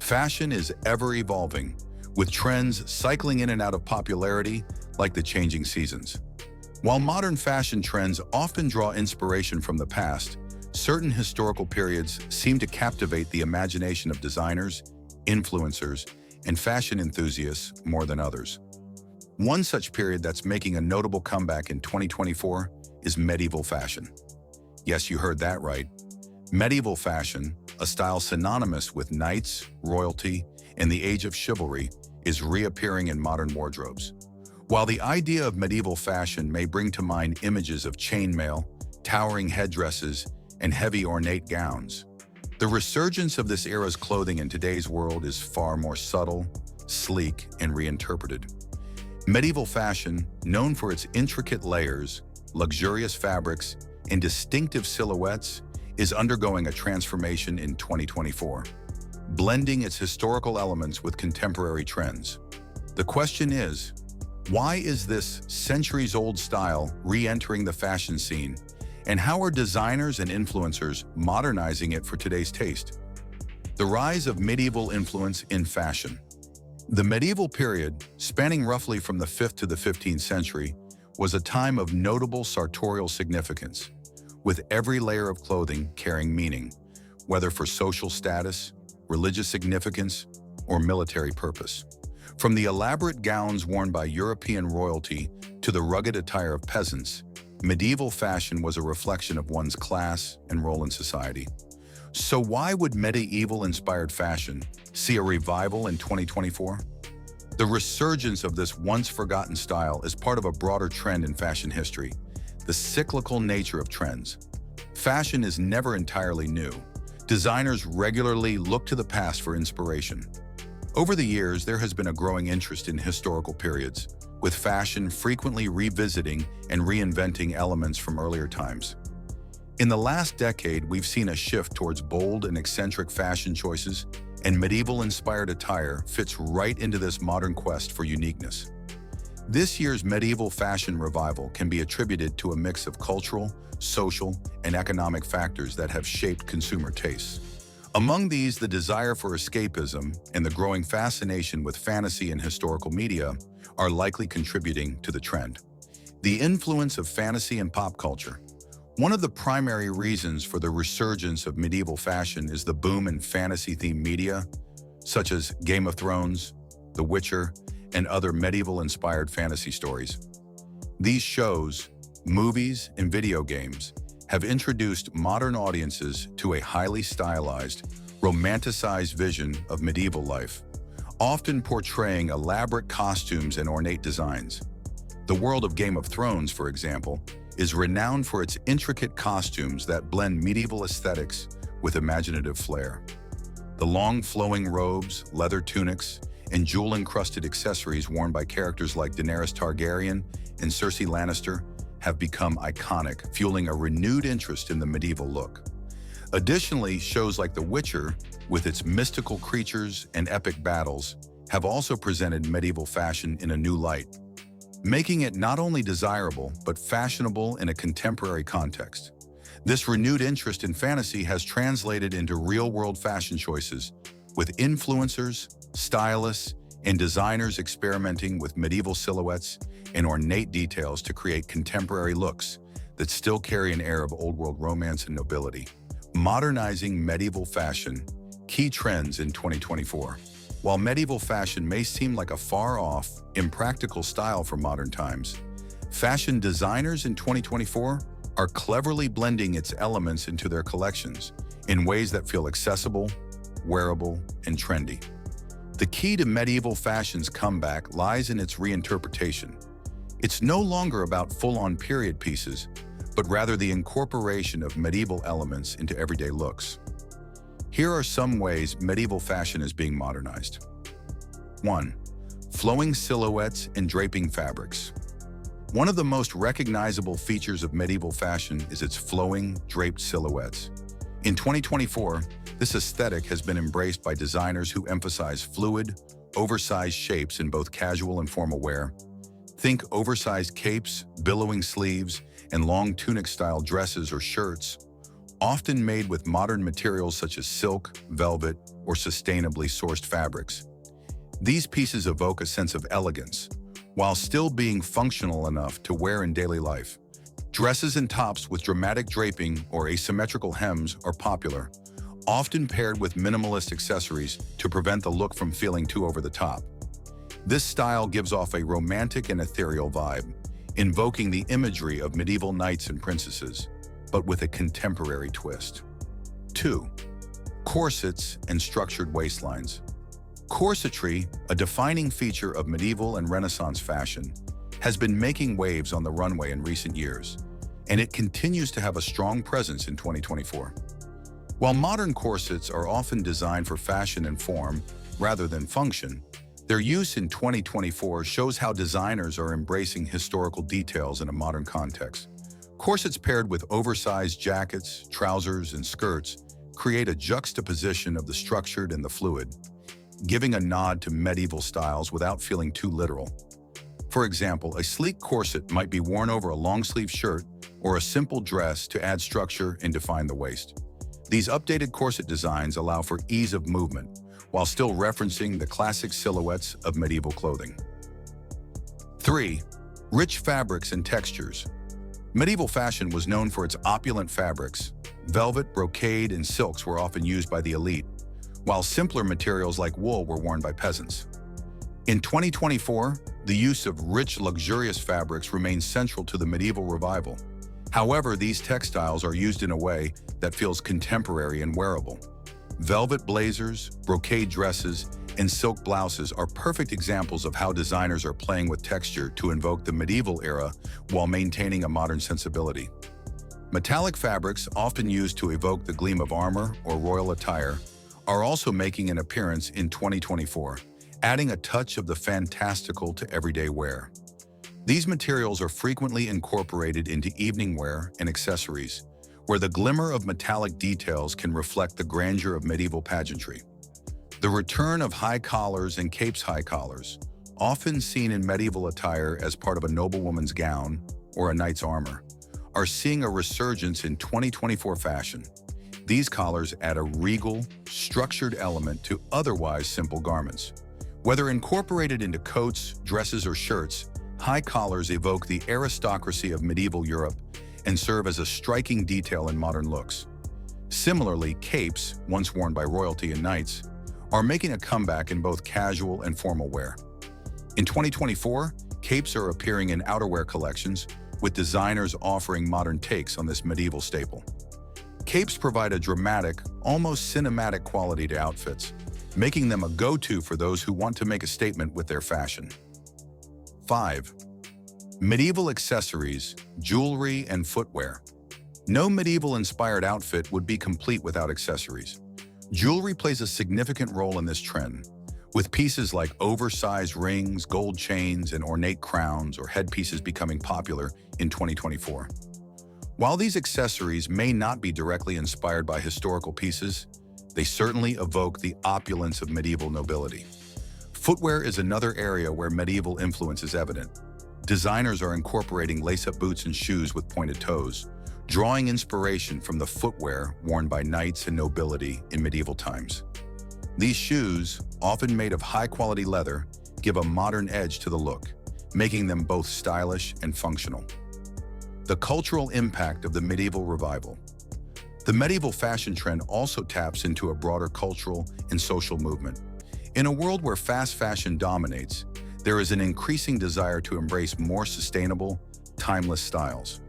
Fashion is ever evolving, with trends cycling in and out of popularity like the changing seasons. While modern fashion trends often draw inspiration from the past, certain historical periods seem to captivate the imagination of designers, influencers, and fashion enthusiasts more than others. One such period that's making a notable comeback in 2024 is medieval fashion. Yes, you heard that right. Medieval fashion, a style synonymous with knights, royalty, and the age of chivalry, is reappearing in modern wardrobes. While the idea of medieval fashion may bring to mind images of chainmail, towering headdresses, and heavy ornate gowns, the resurgence of this era's clothing in today's world is far more subtle, sleek, and reinterpreted. Medieval fashion, known for its intricate layers, luxurious fabrics, and distinctive silhouettes, is undergoing a transformation in 2024, blending its historical elements with contemporary trends. The question is, why is this centuries-old style re-entering the fashion scene, and how are designers and influencers modernizing it for today's taste? The rise of medieval influence in fashion. The medieval period, spanning roughly from the 5th to the 15th century, was a time of notable sartorial significance, with every layer of clothing carrying meaning, whether for social status, religious significance, or military purpose. From the elaborate gowns worn by European royalty to the rugged attire of peasants, medieval fashion was a reflection of one's class and role in society. So why would medieval-inspired fashion see a revival in 2024? The resurgence of this once-forgotten style is part of a broader trend in fashion history: the cyclical nature of trends. Fashion is never entirely new. Designers regularly look to the past for inspiration. Over the years, there has been a growing interest in historical periods, with fashion frequently revisiting and reinventing elements from earlier times. In the last decade, we've seen a shift towards bold and eccentric fashion choices, and medieval-inspired attire fits right into this modern quest for uniqueness. This year's medieval fashion revival can be attributed to a mix of cultural, social, and economic factors that have shaped consumer tastes. Among these, the desire for escapism and the growing fascination with fantasy and historical media are likely contributing to the trend. The influence of fantasy and pop culture. One of the primary reasons for the resurgence of medieval fashion is the boom in fantasy-themed media, such as Game of Thrones, The Witcher, and other medieval-inspired fantasy stories. These shows, movies, and video games have introduced modern audiences to a highly stylized, romanticized vision of medieval life, often portraying elaborate costumes and ornate designs. The world of Game of Thrones, for example, is renowned for its intricate costumes that blend medieval aesthetics with imaginative flair. The long flowing robes, leather tunics, and jewel-encrusted accessories worn by characters like Daenerys Targaryen and Cersei Lannister have become iconic, fueling a renewed interest in the medieval look. Additionally, shows like The Witcher, with its mystical creatures and epic battles, have also presented medieval fashion in a new light, making it not only desirable but fashionable in a contemporary context. This renewed interest in fantasy has translated into real-world fashion choices, with influencers, stylists, and designers experimenting with medieval silhouettes and ornate details to create contemporary looks that still carry an air of old-world romance and nobility. Modernizing medieval fashion, key trends in 2024. While medieval fashion may seem like a far-off, impractical style for modern times, fashion designers in 2024 are cleverly blending its elements into their collections in ways that feel accessible, wearable, and trendy. The key to medieval fashion's comeback lies in its reinterpretation. It's no longer about full-on period pieces, but rather the incorporation of medieval elements into everyday looks. Here are some ways medieval fashion is being modernized. 1. Flowing silhouettes and draping fabrics. One of the most recognizable features of medieval fashion is its flowing, draped silhouettes. In 2024, this aesthetic has been embraced by designers who emphasize fluid, oversized shapes in both casual and formal wear. Think oversized capes, billowing sleeves, and long tunic-style dresses or shirts, often made with modern materials such as silk, velvet, or sustainably sourced fabrics. These pieces evoke a sense of elegance, while still being functional enough to wear in daily life. Dresses and tops with dramatic draping or asymmetrical hems are popular, often paired with minimalist accessories to prevent the look from feeling too over the top. This style gives off a romantic and ethereal vibe, invoking the imagery of medieval knights and princesses, but with a contemporary twist. 2. Corsets and structured waistlines. Corsetry, a defining feature of medieval and Renaissance fashion, has been making waves on the runway in recent years, and it continues to have a strong presence in 2024. While modern corsets are often designed for fashion and form rather than function, their use in 2024 shows how designers are embracing historical details in a modern context. Corsets paired with oversized jackets, trousers, and skirts create a juxtaposition of the structured and the fluid, giving a nod to medieval styles without feeling too literal. For example, a sleek corset might be worn over a long-sleeve shirt or a simple dress to add structure and define the waist. These updated corset designs allow for ease of movement, while still referencing the classic silhouettes of medieval clothing. 3. Rich fabrics and textures. Medieval fashion was known for its opulent fabrics. Velvet, brocade, and silks were often used by the elite, while simpler materials like wool were worn by peasants. In 2024, the use of rich, luxurious fabrics remains central to the medieval revival. However, these textiles are used in a way that feels contemporary and wearable. Velvet blazers, brocade dresses, and silk blouses are perfect examples of how designers are playing with texture to invoke the medieval era while maintaining a modern sensibility. Metallic fabrics, often used to evoke the gleam of armor or royal attire, are also making an appearance in 2024, adding a touch of the fantastical to everyday wear. These materials are frequently incorporated into evening wear and accessories, where the glimmer of metallic details can reflect the grandeur of medieval pageantry. The return of high collars and capes. High collars, often seen in medieval attire as part of a noblewoman's gown or a knight's armor, are seeing a resurgence in 2024 fashion. These collars add a regal, structured element to otherwise simple garments. Whether incorporated into coats, dresses, or shirts, high collars evoke the aristocracy of medieval Europe and serve as a striking detail in modern looks. Similarly, capes, once worn by royalty and knights, are making a comeback in both casual and formal wear. In 2024, capes are appearing in outerwear collections, with designers offering modern takes on this medieval staple. Capes provide a dramatic, almost cinematic quality to outfits, making them a go-to for those who want to make a statement with their fashion. 5. Medieval accessories, jewelry, and footwear. No medieval-inspired outfit would be complete without accessories. Jewelry plays a significant role in this trend, with pieces like oversized rings, gold chains, and ornate crowns or headpieces becoming popular in 2024. While these accessories may not be directly inspired by historical pieces, they certainly evoke the opulence of medieval nobility. Footwear is another area where medieval influence is evident. Designers are incorporating lace-up boots and shoes with pointed toes, drawing inspiration from the footwear worn by knights and nobility in medieval times. These shoes, often made of high-quality leather, give a modern edge to the look, making them both stylish and functional. The cultural impact of the medieval revival. The medieval fashion trend also taps into a broader cultural and social movement. In a world where fast fashion dominates, there is an increasing desire to embrace more sustainable, timeless styles.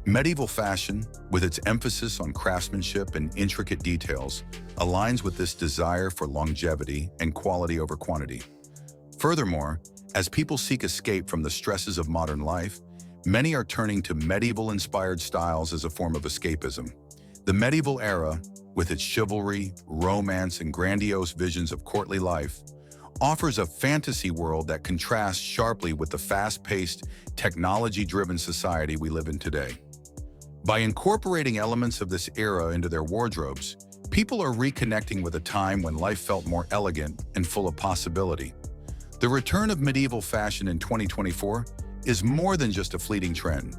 Medieval fashion, with its emphasis on craftsmanship and intricate details, aligns with this desire for longevity and quality over quantity. Furthermore, as people seek escape from the stresses of modern life, many are turning to medieval-inspired styles as a form of escapism. The medieval era, with its chivalry, romance, and grandiose visions of courtly life, offers a fantasy world that contrasts sharply with the fast-paced, technology-driven society we live in today. By incorporating elements of this era into their wardrobes, people are reconnecting with a time when life felt more elegant and full of possibility. The return of medieval fashion in 2024 is more than just a fleeting trend.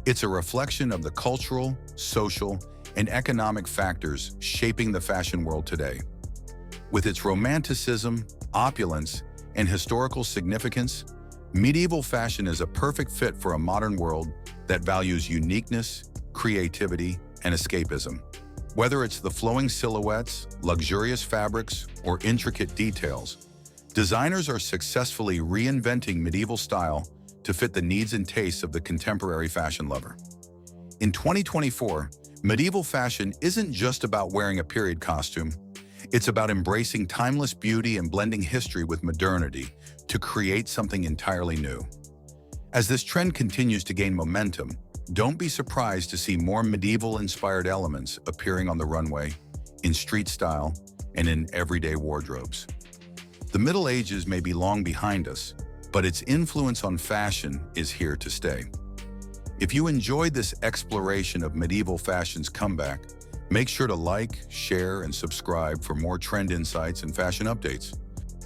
It's a reflection of the cultural, social, and economic factors shaping the fashion world today. With its romanticism, opulence, and historical significance, medieval fashion is a perfect fit for a modern world that values uniqueness, creativity, and escapism. Whether it's the flowing silhouettes, luxurious fabrics, or intricate details, designers are successfully reinventing medieval style to fit the needs and tastes of the contemporary fashion lover. In 2024, medieval fashion isn't just about wearing a period costume. It's about embracing timeless beauty and blending history with modernity to create something entirely new. As this trend continues to gain momentum, don't be surprised to see more medieval-inspired elements appearing on the runway, in street style, and in everyday wardrobes. The Middle Ages may be long behind us, but its influence on fashion is here to stay. If you enjoyed this exploration of medieval fashion's comeback, make sure to like, share, and subscribe for more trend insights and fashion updates.